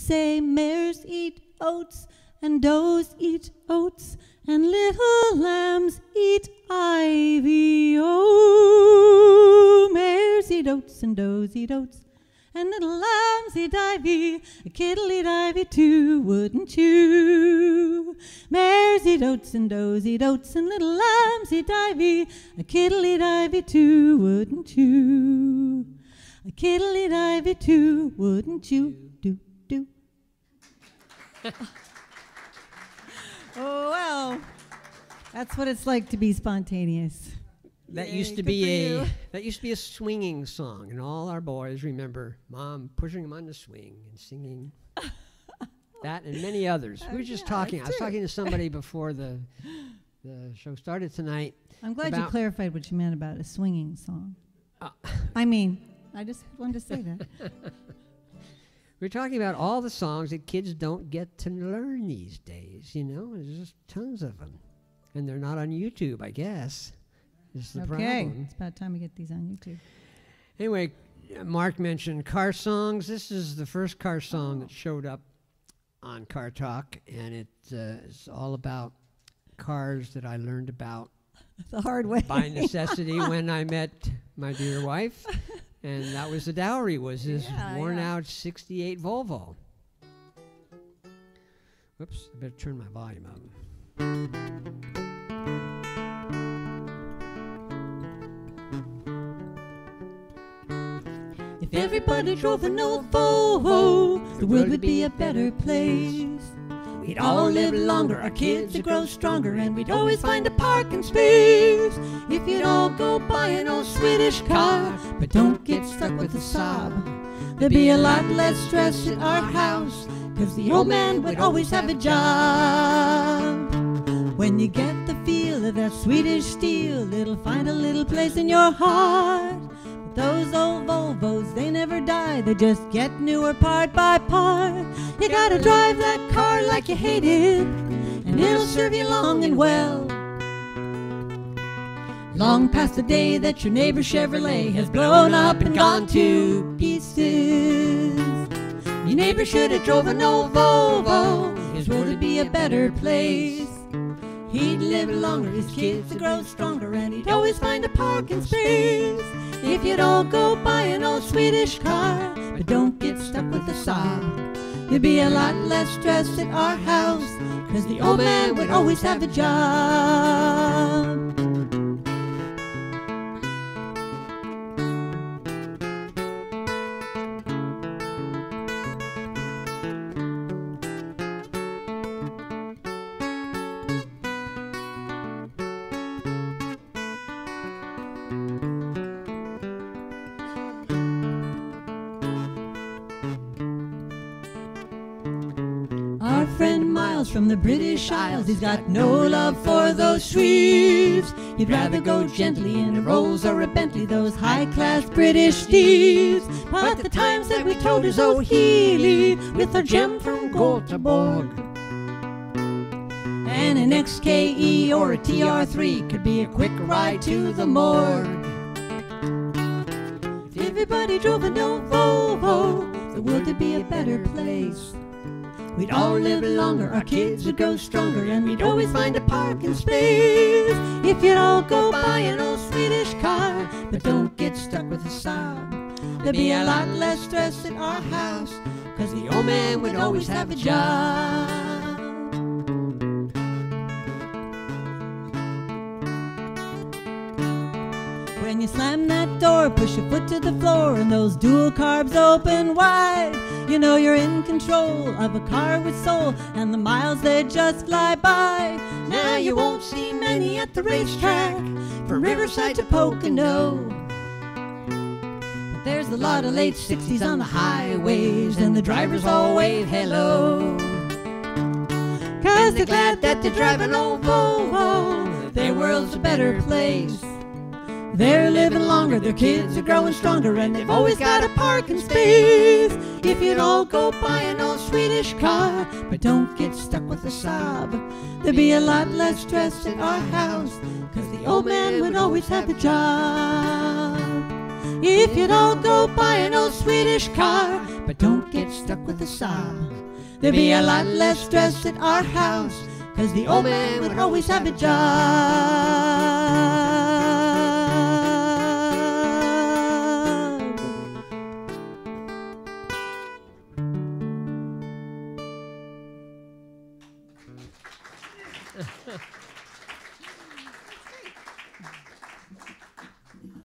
say mares eat oats and does eat oats and little lambs eat ivy. Oh, mares eat oats and does eat oats and little lambs eat ivy. A kid'll eat ivy too, wouldn't you? Mares eat oats and does eat oats and little lambs eat ivy. A kid'll eat ivy too, wouldn't you? A kid'll eat ivy too, wouldn't you? Do, do. Oh, well, that's what it's like to be spontaneous. That Yay, used to good be for that used to be a swinging song, and all our boys remember Mom pushing them on the swing and singing that and many others. We were just talking. I was talking to somebody before the show started tonight. I'm glad you clarified what you meant about a swinging song. I just wanted to say that. We're talking about all the songs that kids don't get to learn these days. You know, there's just tons of them, and they're not on YouTube, I guess. Is the problem. It's about time we get these on YouTube. Anyway, Mark mentioned car songs. This is the first car song that showed up on Car Talk, and it's all about cars that I learned about the hard way by necessity when I met my dear wife, and that was the dowry, was this worn-out '68 Volvo. Whoops, I better turn my volume up. If everybody drove an old Volvo, the world would be a better place. We'd all live longer, our kids would grow stronger, and we'd always find a parking space. If you'd all go buy an old Swedish car, but don't get stuck with a sob, there'd be a lot less stress at our house, 'cause the old man would always have a job. When you get the feel of that Swedish steel, it'll find a little place in your heart. Those old Volvos, they never die, they just get newer part by part. You gotta drive that car like you hate it, and it'll serve you long and well. Long past the day that your neighbor's Chevrolet has blown up and gone to pieces. Your neighbor should have drove an old Volvo, his world would be a better place. He'd live longer, his kids would grow stronger, and he'd always find a parking space. If you'd all go buy an old Swedish car, but don't get stuck with the sob, there'd be a lot less stress at our house, 'cause the old man would always have a job. Our friend Miles from the British Isles, he's got no love for those Swedes. He'd rather go gently in a Rolls or a Bentley, those high-class British steeds. But the times that we towed his old Healy with our gem from Göteborg, and an XKE or a TR3 could be a quick ride to the morgue. If everybody drove an old Volvo, the world would be a better place. We'd all live longer, our kids would grow stronger, and we'd always find a parking space. If you'd all go buy an old Swedish car, but don't get stuck with a sob, there'd be a lot less stress at our house, 'cause the old man would always have a job. When you slam that door, push your foot to the floor, and those dual carbs open wide, you know you're in control of a car with soul, and the miles they just fly by. Now you won't see many at the racetrack, from Riverside to Pocono, but there's a lot of late 60s on the highways, and the drivers all wave hello, 'cause they're glad that they drive an old Volvo. Their world's a better place. They're living longer, their kids are growing stronger, and they've always got a parking space. If you'd all go buy an old Swedish car, but don't get stuck with a sob, there'd be a lot less stress at our house, 'cause the old man would always have a job. If you don't go buy an old Swedish car, but don't get stuck with a sob. There'd be a lot less stress at our house, 'cause the old man would always have a job.